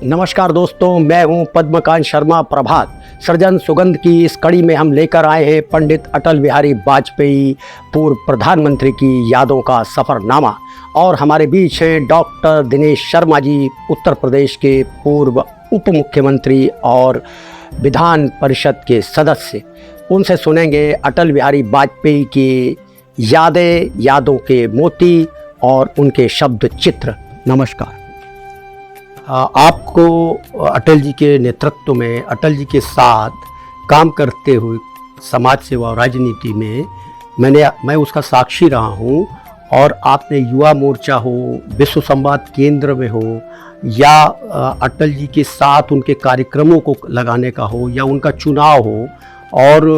नमस्कार दोस्तों, मैं हूं पद्मकांत शर्मा प्रभात। सृजन सुगंध की इस कड़ी में हम लेकर आए हैं पंडित अटल बिहारी वाजपेयी पूर्व प्रधानमंत्री की यादों का सफ़रनामा। और हमारे बीच हैं डॉक्टर दिनेश शर्मा जी, उत्तर प्रदेश के पूर्व उप मुख्यमंत्री और विधान परिषद के सदस्य। उनसे सुनेंगे अटल बिहारी वाजपेयी की यादें, यादों के मोती और उनके शब्द चित्र। नमस्कार। आपको अटल जी के नेतृत्व में, अटल जी के साथ काम करते हुए समाज सेवा और राजनीति में मैं उसका साक्षी रहा हूँ। और आपने युवा मोर्चा हो, विश्व संवाद केंद्र में हो, या अटल जी के साथ उनके कार्यक्रमों को लगाने का हो, या उनका चुनाव हो, और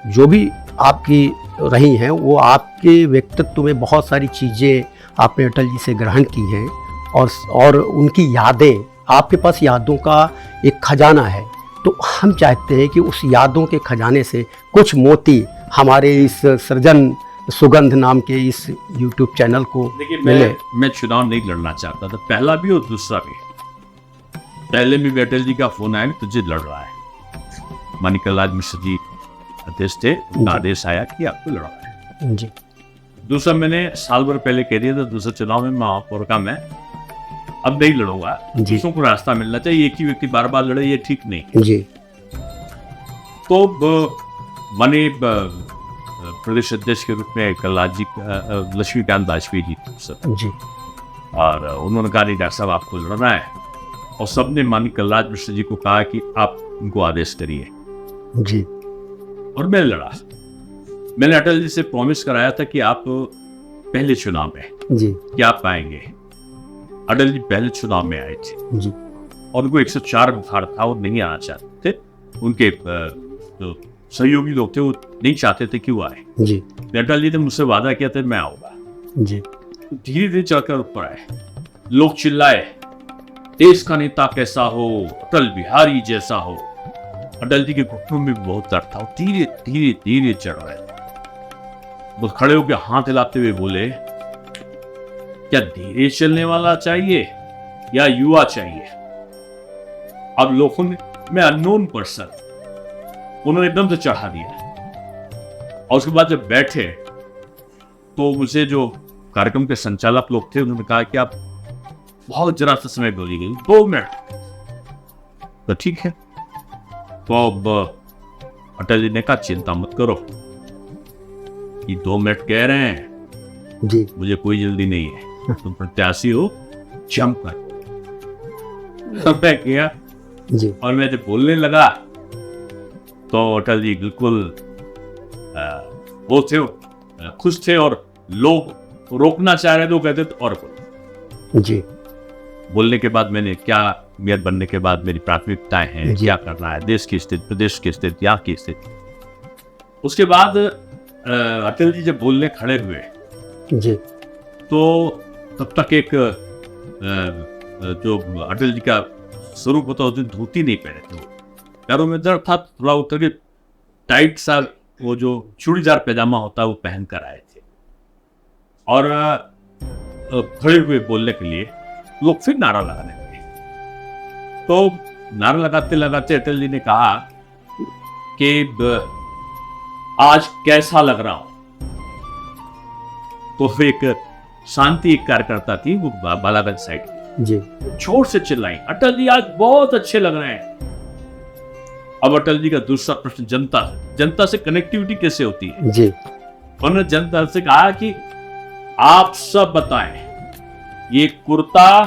जो भी आपकी रही हैं वो आपके व्यक्तित्व में बहुत सारी चीज़ें आपने अटल जी से ग्रहण की हैं। और उनकी यादें, आपके पास यादों का एक खजाना है। तो हम चाहते हैं कि उस यादों के खजाने से कुछ मोती हमारे इस सृजन सुगंध नाम के इस YouTube चैनल को मिले। मैं चुनाव नहीं लड़ना चाहता था, पहला भी और दूसरा भी। पहले भी अटल जी का फोन आया, तुझे लड़ रहा है। माणिक्य लाल मिश्र जी अध्यक्ष थे, उनका आदेश आया कि आपको लड़ रहा है जी। दूसरा मैंने साल भर पहले कह दिया था, दूसरा चुनाव में महापौर का मैं अब नहीं लड़ूंगा। दूसरों को रास्ता मिलना चाहिए, एक ही व्यक्ति बार बार लड़े ये ठीक नहीं जी। तो मैंने प्रदेश अध्यक्ष के रूप में कलराज जी, लक्ष्मीकांत वाजपेयी जी जी, और उन्होंने कहा नहीं डॉक्टर साहब आपको लड़ना है। और सबने माननीय कलराज मिश्र जी को कहा कि आप उनको आदेश करिए जी। और मैं लड़ा। मैंने अटल जी से प्रॉमिस कराया था कि आप पहले चुनाव में जी कि आप आएंगे। अटल जी पहले चुनाव में आए थे जी, और उनको 104 बुखार था और नहीं आना चाहते थे। उनके जो सहयोगी लोग थे वो नहीं चाहते थे कि वो आए जी। अटल जी ने मुझसे वादा किया था मैं आऊंगा जी। धीरे धीरे चढ़कर ऊपर आए, लोग चिल्लाए देश का नेता कैसा हो, अटल बिहारी जैसा हो। अटल जी के घुटनों में बहुत दर्द था, धीरे धीरे धीरे चढ़ रहे। वो खड़े होकर हाथ हिलाते हुए बोले, क्या धीरे चलने वाला चाहिए या युवा चाहिए? अब लोगों ने, मैं अननोन पर्सन, उन्होंने एकदम से चढ़ा दिया। और उसके बाद जब बैठे तो मुझे जो कार्यक्रम के संचालक लोग थे उन्होंने कहा कि आप बहुत जरा सा समय बोली गई, 2 मिनट। तो ठीक है। तो अब अटल जी ने कहा चिंता मत करो, ये 2 मिनट कह रहे हैं जी, मुझे कोई जल्दी नहीं है, तुम प्रत्याशी हो, जंप कर। मैं किया जी। और मैं जब बोलने लगा तो अटल जी बिल्कुल वो थे, खुश थे। और लोग रोकना चाह रहे थे, वो कहते थे और बोलो जी। बोलने के बाद मैंने क्या, मेयर बनने के बाद मेरी प्राथमिकताएं हैं, क्या करना है, देश की स्थिति, प्रदेश की स्थिति, यहाँ की स्थिति। उसके बाद अटल जी जब बोलने खड़े हुए जी, तो तब तक एक जो अटल जी का स्वरूप होता, उस दिन धोती नहीं पहने थे, पैरों में दर्द था, थोड़ा उतर के टाइट सा वो जो चूड़ीदार पैजामा होता है वो पहन कर आए थे। और खड़े हुए बोलने के लिए लोग फिर नारा लगाने लगे। तो नारा लगाते लगाते अटल जी ने कहा कि आज कैसा लग रहा हूं। तो एक शांति एक कार्यकर्ता थी, वो बालागंज साइड जी, जोर से चिल्लाई, अटल जी आज बहुत अच्छे लग रहे हैं। अब अटल जी का दूसरा प्रश्न जनता से कनेक्टिविटी कैसे होती है जी। उन्होंने जनता से कहा कि आप सब बताएं, ये कुर्ता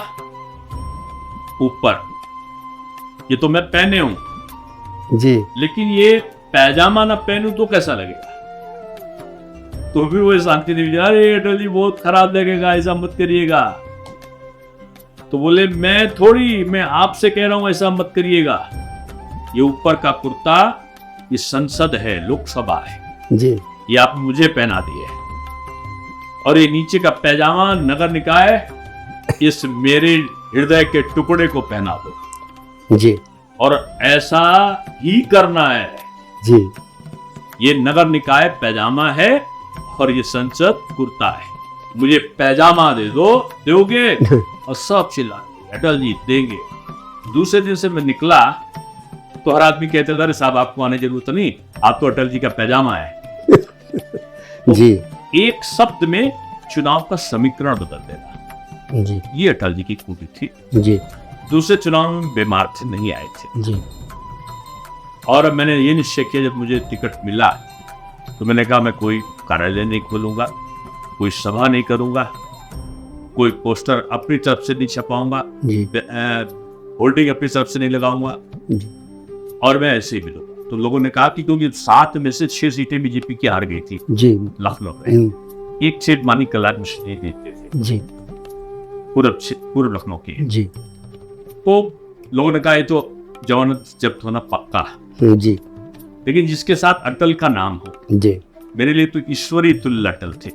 ऊपर ये तो मैं पहने हूं जी, लेकिन ये पैजामा ना पहनूं तो कैसा लगेगा? तो भी वो शांति देवी, अरे अटल जी बहुत खराब लगेगा, ऐसा मत करिएगा। तो बोले मैं आपसे कह रहा हूं ऐसा मत करिएगा। ये ऊपर का कुर्ता ये संसद है, लोकसभा है जी, ये आप मुझे पहना दिए। और ये नीचे का पैजामा नगर निकाय इस मेरे हृदय के टुकड़े को पहना दो जी। और ऐसा ही करना है जी। ये नगर निकाय पैजामा है और ये संसद कुर्ता है, मुझे पैजामा दे दो, दोगे? और सब चिल्ला, अटल जी देंगे। दूसरे दिन से मैं निकला तो हर आदमी कहते था, अरे साहब आपको आने की जरूरत नहीं, आप तो अटल जी का पैजामा है। जी। एक शब्द में चुनाव का समीकरण बदल देना, जी। ये अटल जी की खूबी थी। जी। दूसरे चुनाव में बीमार थे, नहीं आए थे। जी। और मैंने ये निश्चय किया, जब मुझे टिकट मिला तो मैंने कहा मैं कोई कार्यालय नहीं खोलूंगा, कोई सभा नहीं करूंगा, कोई पोस्टर अपनी तरफ से नहीं छपाऊंगा, होल्डिंग अपनी तरफ से नहीं लगाऊंगा, और मैं ऐसे ही मिलूंगा। तो लोगों ने कहा कि क्योंकि 7 में से 6 सीटें बीजेपी की हार गई थी लखनऊ में, एक सीट मानिक कल्याण मिश्र नहीं देते थे जी, पूर्व लखनऊ की जी। तो लोगों ने कहा ये तो जमानत जब्त होना पक्का जी। लेकिन जिसके साथ अटल का नाम हो, जी, मेरे लिए तो ईश्वरी तुल्य अटल थे।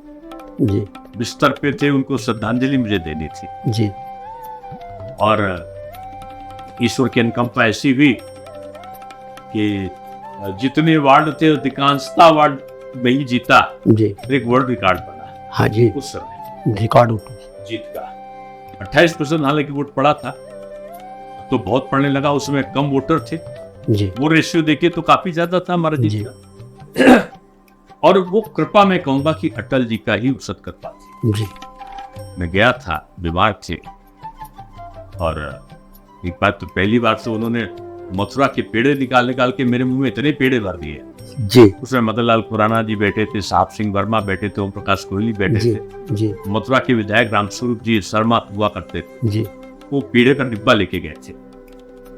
जी। बिस्तर पे थे, उनको श्रद्धांजलि मुझे देनी थी। जी। और ईश्वर की अनुकंपा ऐसी हुई कि जितने वार्ड थे अधिकांशता वार्ड में ही जीता। जी। एक वर्ल्ड रिकॉर्ड बना। हाँ जी। उस समय रिकॉर्ड जीत का 28% हालांकि वोट पड़ा था, तो बहुत पड़ने लगा। उसमें कम वोटर थे। जी। वो रेशियो देखे तो काफी ज्यादा था हमारा जीत का। और वो कृपा मैं कहूंगा कि अटल जी का ही उसद कृपा थी। जी। मैं गया था, बीमार थे, और एक बात तो पहली बार से उन्होंने मथुरा के पेड़े निकाल के मेरे मुंह में इतने पेड़े भर दिए। जी। उसमें मदन लाल खुराना जी बैठे थे, साहब सिंह वर्मा बैठे थे, ओम प्रकाश कोहली बैठे थे। जी। मथुरा के विधायक रामस्वरूप जी शर्मा हुआ करते थे। जी। वो पेड़े का डिब्बा लेके गए थे।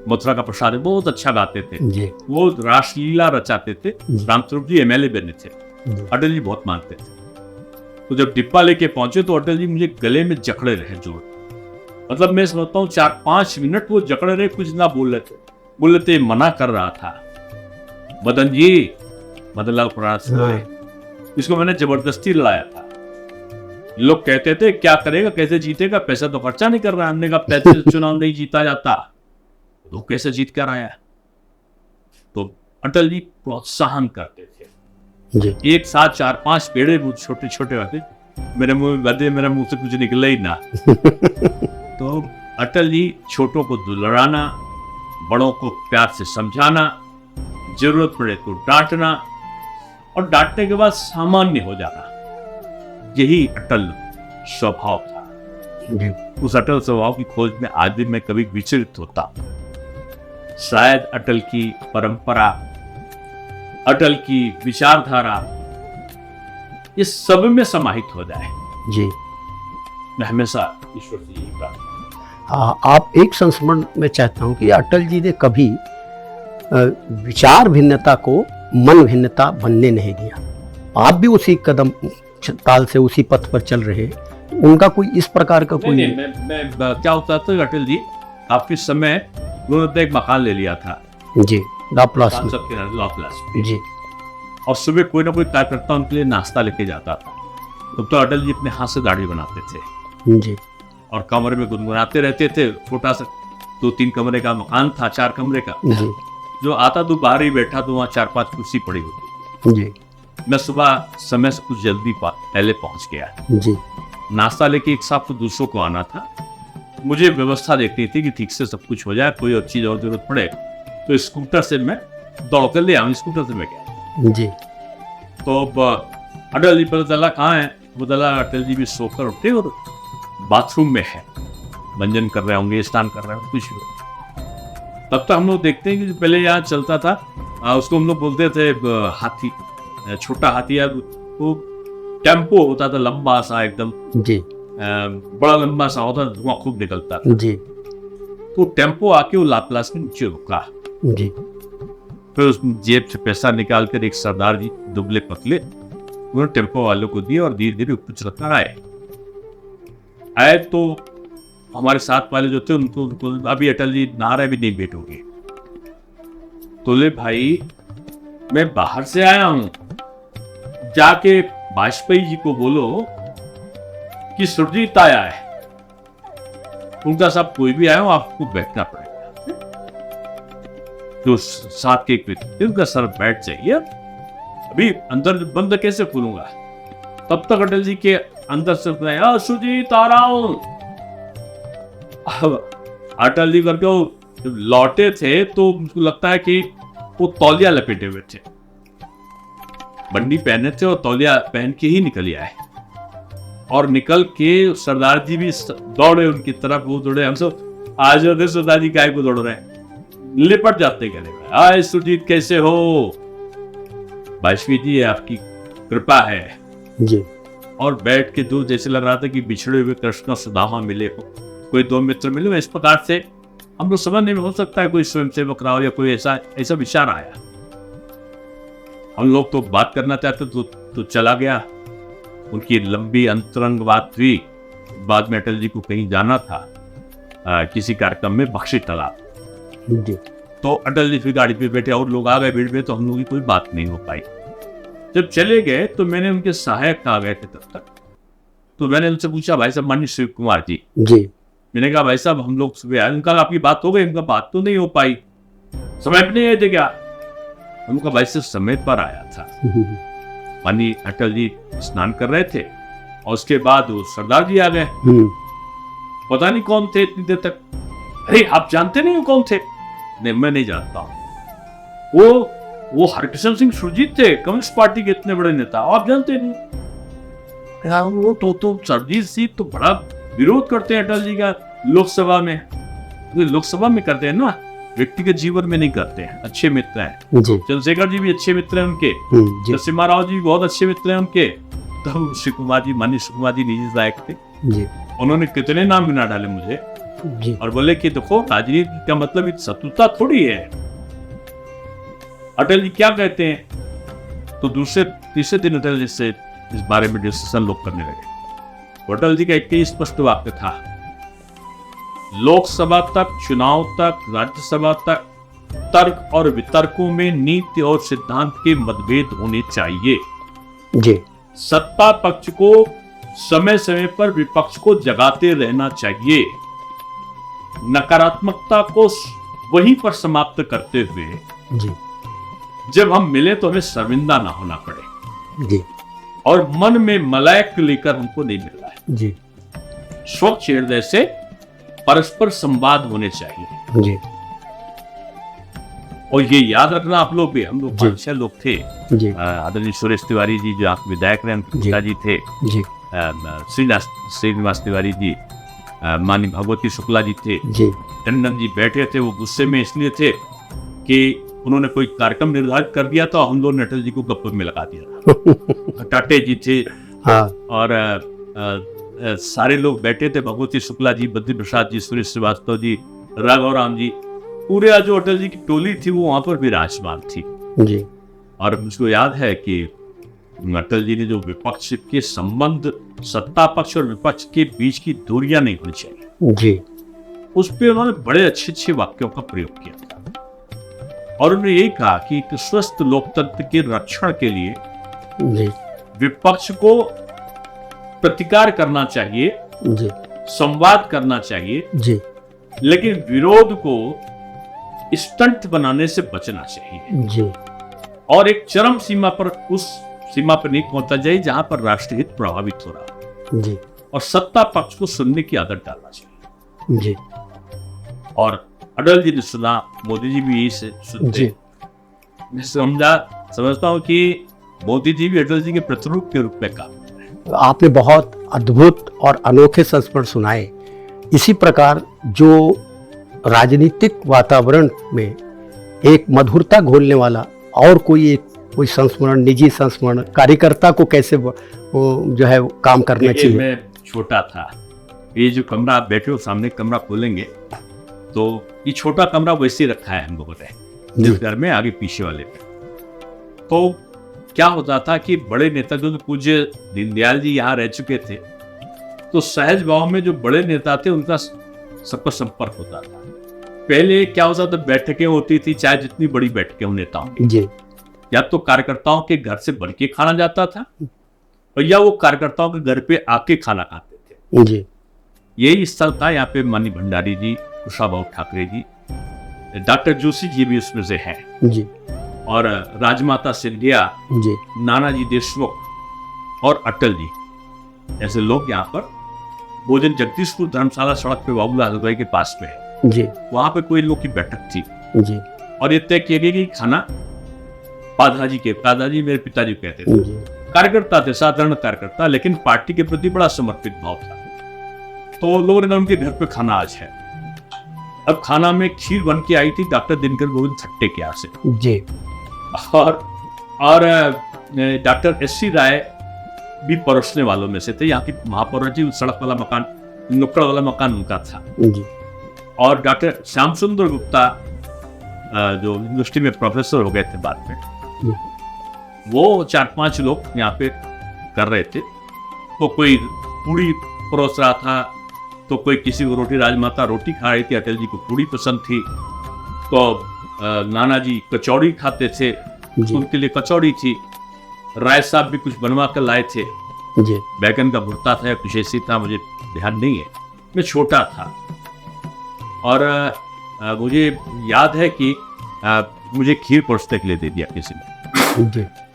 मथुरा का प्रसाद बहुत अच्छा गाते थे। जी। वो रासलीला रचाते थे। रामस्वरूप जी MLA बने थे। अटल जी बहुत मानते थे। तो जब डिब्बा लेके पहुंचे तो अटल जी मुझे गले में जकड़े रहे जोर। मतलब मैं समझता हूँ 4-5 मिनट वो जकड़े रहे, कुछ ना बोल रहे थे, मना कर रहा था। मदन जी, मदन लाल खुराना, इसको मैंने जबरदस्ती लड़ाया था। लोग कहते थे क्या करेगा, कैसे जीतेगा, पैसा तो खर्चा नहीं कर रहा। हमने कहा पैसे से चुनाव नहीं जीता जाता, तो कैसे जीत कर आया। तो अटल जी प्रोत्साहन करते थे। जी। एक साथ 4-5 पेड़े छोटे छोटे वाले मेरे मुंह में बदे, मेरे मुंह से कुछ निकला ही ना। तो अटल जी छोटों को दुलाराना, बड़ों को प्यार से समझाना, जरूरत पड़े तो डांटना, और डांटने के बाद सामान्य हो जाना, यही अटल स्वभाव था। उस अटल स्वभाव की खोज में आज भी मैं कभी विचलित होता। शायद अटल की परंपरा, अटल की विचारधारा इस सब में समाहित हो जाए। जी। मैं हमेशा ईश्वर से यही प्रार्थना। आप एक संस्मरण में चाहता हूं कि अटल जी ने कभी विचार भिन्नता को मन भिन्नता बनने नहीं दिया। आप भी उसी कदम ताल से उसी पथ पर चल रहे, उनका कोई इस प्रकार का कोई नहीं, मैं क्या होता था, अटल जी काफी समय उन्होंने एक मकान ले लिया था। जी। लॉप्लास जी। और सुबह कोई ना कोई कार्यकर्ता उनके लिए नाश्ता लेके जाता था। तो अटल जी अपने हाथ से दाढ़ी बनाते थे। जी। और कमरे में गुनगुनाते रहते थे। छोटा सा 2-3 कमरे का मकान था, 4 कमरे का। जी। जो आता तो बाहर ही बैठा, तो वहाँ 4-5 कुर्सी पड़ी होती। जी। मैं सुबह समय से कुछ जल्दी पहले पहुंच गया। जी। नाश्ता लेके एक साथ तो दूसरों को आना था। मुझे व्यवस्था देखनी थी कि ठीक से सब कुछ हो जाए, कोई और चीज और जरूरत पड़े तो स्कूटर से मैं दौड़ कर ले आऊँ। स्कूटर से मैं गया। जी। तो अटल जी पता चला कहाँ है, बदला अटल जी भी सोकर उठे और बाथरूम में है, भंजन कर रहे होंगे, स्नान कर रहे होंगे, कुछ भी। तब तक हम लोग देखते हैं कि पहले यहाँ चलता था, उसको हम लोग बोलते थे हाथी, छोटा हाथी, वो टेम्पो होता था लंबा सा एकदम। जी। बड़ा लंबा सा होता, धुआं खूब निकलता था। जी। तो टेम्पो आके वो लाप्लास के नीचे रुका। जी। फिर उस जेब से पैसा निकाल कर एक सरदार जी दुबले पतले, उन्होंने टेम्पो वालों को दिए और धीरे धीरे ऊपर चलकर आए तो हमारे साथ वाले जो थे उनको अभी अटल जी नारा भी नहीं बैठोगे। तो ले भाई, मैं बाहर से आया हूं, जाके वाजपेयी जी को बोलो कि सुरजीत आया है। उनका साहब कोई भी आया हो, आपको बैठना पड़ेगा। जो साथ के एक व्यक्ति, उनका सर बैठ जाइए, अभी अंदर बंद कैसे खोलूंगा। तब तक अटल जी के अंदर से सुरजीत आ रहा हूं। अटल जी करके जब लौटे थे तो मुझको लगता है कि वो तौलिया लपेटे हुए थे, बंडी पहने थे और तौलिया पहन के ही निकल आए। और निकल के सरदार जी भी दौड़े उनकी तरफ, वो दौड़े, हम सब आज सरदार जी काय को दौड़ रहे हैं, लिपट जाते गले में, आए सुरजीत कैसे हो, वाजपेयी जी आपकी कृपा है जी। और बैठ के दूर जैसे लग रहा था कि बिछड़े हुए कृष्ण और सुदामा मिले हो, कोई दो मित्र मिले। इस प्रकार से हम लोग समझ नहीं, हो सकता है कोई स्वयंसेवक रहा हो या कोई ऐसा विचार आया। हम लोग तो बात करना चाहते तो चला गया। उनकी लंबी अंतरंग बात हुई। बाद में अटल जी को कहीं जाना था किसी कार्यक्रम में, बख्शी तालाब जी। तो अटल जी फिर गाड़ी पे बैठे और लोग आ गए भीड़ में, तो हम लोगों की कोई बात नहीं हो पाई। जब चले गए तो मैंने उनके सहायक आ गए थे तब तक, तो मैंने उनसे पूछा, भाई साहब माननीय शिव कुमार जी, मैंने कहा भाई साहब हम लोग सुबह आए। उनका आपकी बात हो गई? उनका बात तो नहीं हो पाई, समय पर नहीं आए थे क्या? उनका भाई साहब समय पर आया था। माननीय अटल जी स्नान कर रहे थे और उसके बाद वो सरदार जी आ गए। पता नहीं कौन थे इतनी देर तक। अरे आप जानते नहीं हो कौन थे? नहीं मैं नहीं जानता हूं। वो हरकिशन सिंह सुरजीत थे, कम्युनिस्ट पार्टी के इतने बड़े नेता, आप जानते नहीं? यार वो तो सरजीत सिंह तो बड़ा विरोध करते हैं अटल जी का लोकसभा में। लोकसभा में करते हैं ना, व्यक्तिगत जीवन में नहीं करते हैं। अच्छे मित्र हैं। चंद्रशेखर जी भी अच्छे मित्र हैं उनके, नरसिम्हा राव जी भी बहुत अच्छे मित्र हैं उनके। तो शिव कुमार जी, माननीय शिव कुमार जी निजी सहायक थे जी। उन्होंने कितने नाम गिना डाले मुझे जी। और बोले कि देखो राजनीति का मतलब शत्रुता थोड़ी है। अटल जी क्या कहते हैं? तो दूसरे तीसरे दिन अटल जी से इस बारे में डिस्कशन लोग करने लगे। अटल जी का एक ही स्पष्ट वाक्य था, लोकसभा तक, चुनाव तक, राज्यसभा तक तर्क और वितर्कों में नीति और सिद्धांत के मतभेद होने चाहिए जी। सत्ता पक्ष को समय समय पर विपक्ष को जगाते रहना चाहिए। नकारात्मकता को वहीं पर समाप्त करते हुए जी। जब हम मिले तो हमें शर्मिंदा ना होना पड़े जी। और मन में मलाइक लेकर हमको नहीं मिलना है जी। स्वच्छ हृदय से परस्पर संवाद होने चाहिए जी। और ये याद रखना आप लोग भी, हम लोग 5-6 लोग थे जी। आदरणीय सुरेश तिवारी जी जो आप विधायक रहे, पिताजी थे जी। श्रीनिवास तिवारी जी, माननीय भगवती शुक्ला जी थे जी। टंडन जी बैठे थे। वो गुस्से में इसलिए थे कि उन्होंने कोई कार्यक्रम निर्धारित कर दिया था, हम लोग ने अटल जी को गप्पे में लगा दिया। टाटे जी थे हाँ। और सारे लोग बैठे थे, भगवती शुक्ला जी, बद्री प्रसाद जी, सुरेश श्रीवास्तव जी, राघव राम जी, पूरे जो अटल जी की टोली थी वो वहां पर विराजमान थी जी। और मुझको याद है कि अटल जी ने जो विपक्ष के संबंध, सत्ता पक्ष और विपक्ष के बीच की दूरियां नहीं होनी चाहिए जी, उस पर उन्होंने बड़े अच्छे अच्छे वाक्यों का प्रयोग किया था। और उन्होंने यही कहा कि एक स्वस्थ लोकतंत्र के रक्षण के लिए जी। विपक्ष को प्रतिकार करना चाहिए जी। संवाद करना चाहिए जी। लेकिन विरोध को स्टंट बनाने से बचना चाहिए जी। और एक चरम सीमा पर, उस सीमा पर नहीं पहुंचा जाए जहां पर राष्ट्रहित प्रभावित हो रहा जी। और सत्ता पक्ष को सुनने की आदत डालना चाहिए जी। और अटल जी ने सुना, मोदी जी भी यही से सुनते। मैं समझता हूं कि मोदी जी भी अटल जी के प्रतिरूप के रूप में काम। आपने बहुत अद्भुत और अनोखे संस्मरण सुनाए। इसी प्रकार जो राजनीतिक वातावरण में एक मधुरता घोलने वाला और कोई संस्मरण, निजी संस्मरण, कार्यकर्ता को कैसे जो है काम करना चाहिए। मैं छोटा था, ये जो कमरा आप बैठे हो सामने, कमरा खोलेंगे तो ये छोटा कमरा वैसे रखा है हम लोगों ने जिस घर में, आगे पीछे वाले पे। तो क्या होता था कि बड़े नेता जो पूज्य दीनदयाल जी यहाँ रह चुके थे, तो सहज भाव में जो बड़े नेता थे उनका सबका संपर्क होता था। पहले क्या होता था, बैठकें होती थी, चाहे जितनी बड़ी बैठकें हो नेताओं की, या तो कार्यकर्ताओं के घर से बढ़ के खाना जाता था और या वो कार्यकर्ताओं के घर पे आके खाना खाते थे जी। यही स्थल था। यहाँ पे माननीय भंडारी जी, कुशाभाऊ ठाकरे जी, डॉक्टर जोशी जी भी उसमें से हैं जी। और राजमाता सिंधिया जी, नानाजी देशमुख और अटल जी, ऐसे लोग यहाँ पर भोजन, जगदीशपुर धर्मशाला सड़क पे बाबूलाल हलवाई के पास में है जी वहां पे कोई लोग की बैठक थी जी और ये तय किया गया कि खाना दादाजी मेरे पिताजी कहते थे, जी कार्यकर्ता थे, साधारण कार्यकर्ता, लेकिन पार्टी के प्रति बड़ा समर्पित भाव था। तो लोगों ने कहा उनके घर पे खाना आज है। अब खाना में खीर बन के आई थी डॉक्टर दिनकर गोविंद थट्टे के यहाँ से, जी और डॉक्टर एस.सी. राय भी परोसने वालों में से थे। यहाँ की महापौर जी, सड़क वाला मकान, नुक्कड़ वाला मकान उनका था। जी और डॉक्टर श्याम सुंदर गुप्ता जो यूनिवर्सिटी में प्रोफेसर हो गए थे बाद में, वो 4-5 लोग यहाँ पे कर रहे थे। तो कोई पूड़ी परोस रहा था, तो कोई किसी को रोटी, राजमाता रोटी खा रही थी, अटल जी को पूड़ी पसंद थी, तो नाना जी कचौड़ी खाते थे, उनके लिए कचौड़ी थी। राय साहब भी कुछ बनवा कर लाए थे, जी बैगन का भुर्ता था या कुछ ऐसी था, मुझे ध्यान नहीं है, मैं छोटा था। और मुझे याद है कि मुझे खीर परोसने के लिए दे दिया किसी ने।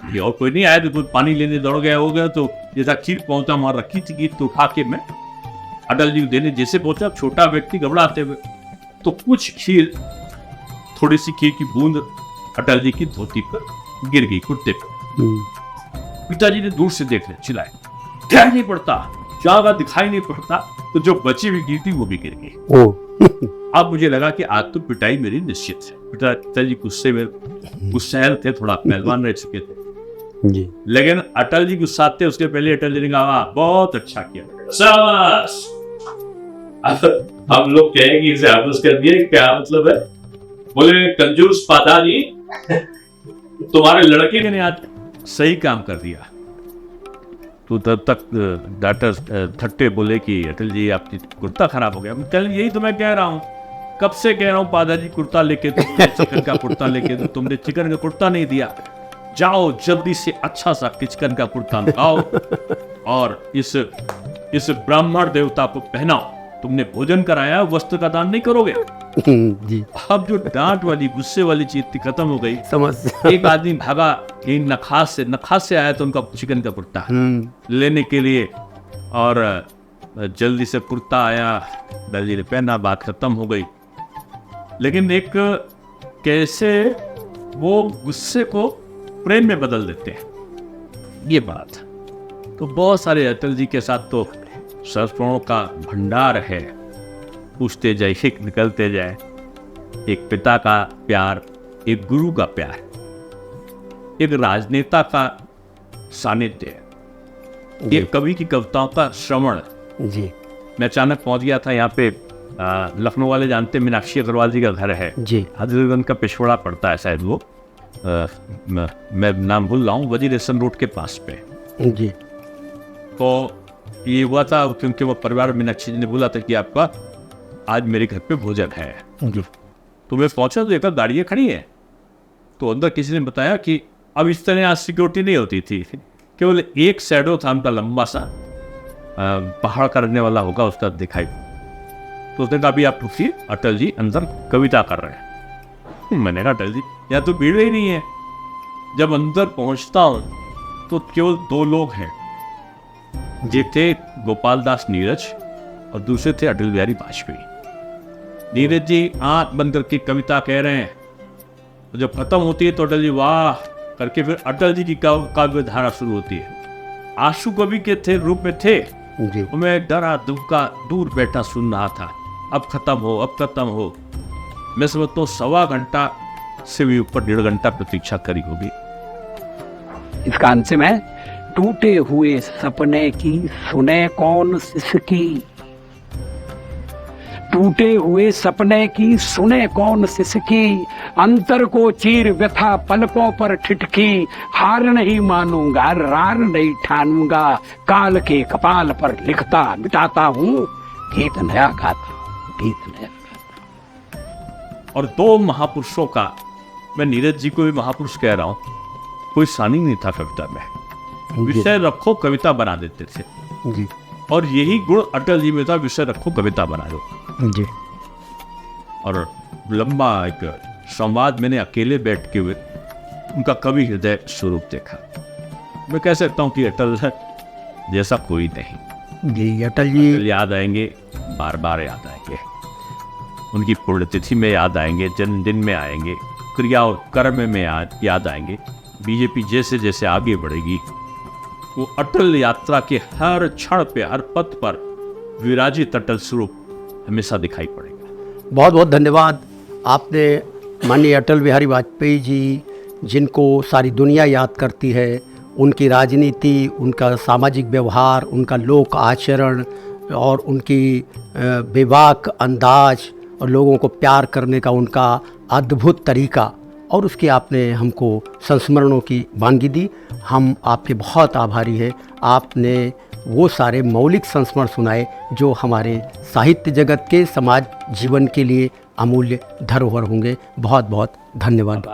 जी और कोई नहीं आया तो कोई पानी लेने दौड़ गया हो गया, तो जैसा खीर पहुंचा वहां रखी थी, तो उठा के मैं अटल जी को देने जैसे पहुंचा, छोटा व्यक्ति घबराते हुए, तो कुछ खीर, थोड़ी सी खीर की बूंद अटल जी की धोती पर गिर गई, कुर्ते पर। पिताजी ने दूर से देख लिया, चिल्लाए, क्या नहीं पड़ता, जागा दिखाई नहीं पड़ता, तो जो बची हुई गिर थी वो भी गिर गई। अब मुझे लगा कि आज तो पिटाई मेरी निश्चित है। पिताजी गुस्से में गुस्सैल थे, थोड़ा पहलवान रह चुके थे जी, लेकिन अटल जी गुस्साते उसके पहले अटल जी ने कहा, बहुत अच्छा किया, शाबाश। हम लोग कहेंगे इसे वापस कर दिए, क्या मतलब है? बोले, कंजूस पादारी, तुम्हारे लड़के ने आज सही काम कर दिया। तो तब तक डॉक्टर थट्टे बोले कि अटल जी आपकी कुर्ता खराब हो गया। चल, यही तो मैं कह रहा हूँ, कब से कह रहा हूँ, पादाजी कुर्ता लेके दो, चिकन का कुर्ता लेके दो, तुमने चिकन का कुर्ता नहीं दिया। जाओ जल्दी से अच्छा सा चिकन का कुर्ता मंगाओ और इस ब्राह्मण देवता को पहनाओ। तुमने भोजन कराया, वस्त्र का दान नहीं करोगे? जी। अब जो डांट वाली, गुस्से वाली चीज थी, खत्म हो गई। समझ। एक आदमी भागा, ये नखास से आया तो उनका चिकन का कुर्ता लेने के लिए, और जल्दी से कुर्ता आया, दर्जी ने पहना, बात खत्म हो गई। लेकिन एक कैसे वो गुस्से को प्रेम में बदल देते हैं, ये बात। तो बहुत सारे अटल जी के साथ तो संस्मरणों का भंडार है, पूछते जाए, निकलते जाए। एक पिता का प्यार, एक गुरु का प्यार, एक राजनेता का सानिध्य, एक कवि की कविताओं का श्रवण। जी, मैं अचानक पहुंच गया था यहाँ पे, लखनऊ वाले जानते, मीनाक्षी अग्रवाल जी का घर है जी, हजरतगंज का पिछवाड़ा पड़ता है शायद वो, मैं नाम भूल रहा हूँ, वजीर हसन रोड के पास पे। जी। तो ये हुआ था क्योंकि वो परिवार, मीनाक्षी जी ने बोला था कि आपका आज मेरे घर पे भोजन है। तो मैं पहुंचा तो देखा गाड़ियाँ खड़ी है, तो अंदर किसी ने बताया कि अब इस तरह आज सिक्योरिटी नहीं होती थी, केवल एक शैडो था उनका लंबा सा, पहाड़ का रहने वाला होगा, उसका दिखाई। तो उसने कहा, अभी आप रुकिए, अटल जी अंदर कविता कर रहे हैं। मैंने कहा, अटल जी यहाँ तो भीड़ ही नहीं है। जब अंदर पहुंचता हूँ तो केवल 2 लोग हैं, एक थे गोपाल दास नीरज और दूसरे थे अटल बिहारी वाजपेयी। नीरज जी आंख बंद करके कविता कह रहे हैं, तो जब खत्म होती है तो अटल जी वाह करके फिर अटल जी की काव्य धारा शुरू होती है। आंसू कवि के थे रूप में थे, मैं डरा दुबका दूर बैठा सुन रहा था, अब खत्म हो, अब खत्म हो। मैं समझता हूँ 1.25 घंटा से भी ऊपर, 1.5 घंटा प्रतीक्षा करी होगी। इसका अंतिम है, टूटे हुए सपने की सुने कौन सिसकी, टूटे हुए सपने की सुने कौन सिसकी, अंतर को चीर व्यथा पलकों पर ठिठकी, हार नहीं मानूंगा, रार नहीं ठानूंगा, काल के कपाल पर लिखता मिटाता हूँ, गीत नया गाता, गीत नया गाता। और 2 महापुरुषों का, मैं नीरज जी को भी महापुरुष कह रहा हूँ, कोई सानी नहीं था कविता में, विषय रखो कविता बना देते थे जी। और यही गुण अटल जी में था, विषय रखो कविता बना दो जी। और लंबा एक संवाद मैंने अकेले बैठ के हुए उनका कवि हृदय स्वरूप देखा। मैं कह सकता हूँ कि अटल जैसा कोई नहीं जी। अटल जी याद आएंगे, बार बार याद आएंगे। उनकी पुण्यतिथि में याद आएंगे, जन्मदिन में आएंगे, क्रिया और कर्म में याद आएंगे। बीजेपी जैसे जैसे आगे बढ़ेगी वो अटल यात्रा के हर क्षण पे, हर पथ पर विराजित अटल स्वरूप हमेशा दिखाई पड़ेगा। बहुत बहुत धन्यवाद। आपने माननीय अटल बिहारी वाजपेयी जी, जिनको सारी दुनिया याद करती है, उनकी राजनीति, उनका सामाजिक व्यवहार, उनका लोक आचरण और उनकी बेबाक अंदाज और लोगों को प्यार करने का उनका अद्भुत तरीका, और उसके आपने हमको संस्मरणों की वानगी दी। हम आपके बहुत आभारी हैं। आपने वो सारे मौलिक संस्मरण सुनाए जो हमारे साहित्य जगत के, समाज जीवन के लिए अमूल्य धरोहर होंगे। बहुत बहुत धन्यवाद।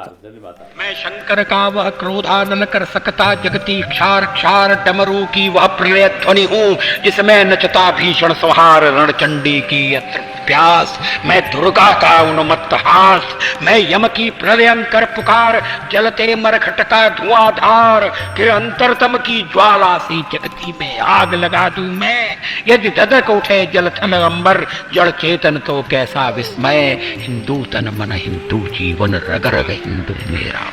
मैं शंकर का वह क्रोधा न कर सकता जगती क्षार क्षार डमरू की वह प्रलय ध्वनि हूँ, जिसमें नचता भीषण संहार रणचंडी की यत्र प्यास। मैं दुर्गा का उन्मत्त हास, मैं यम की प्रलयंकर पुकार, जलते मरघट का धुआंधार के अंतरतम की ज्वाला सी जगती में आग लगा दूं मैं। यदि धधक उठे जलथन अंबर, जड़ चेतन तो कैसा विस्मय। हिंदू तन मन हिंदू जीवन, रग रग हिंदू मेरा।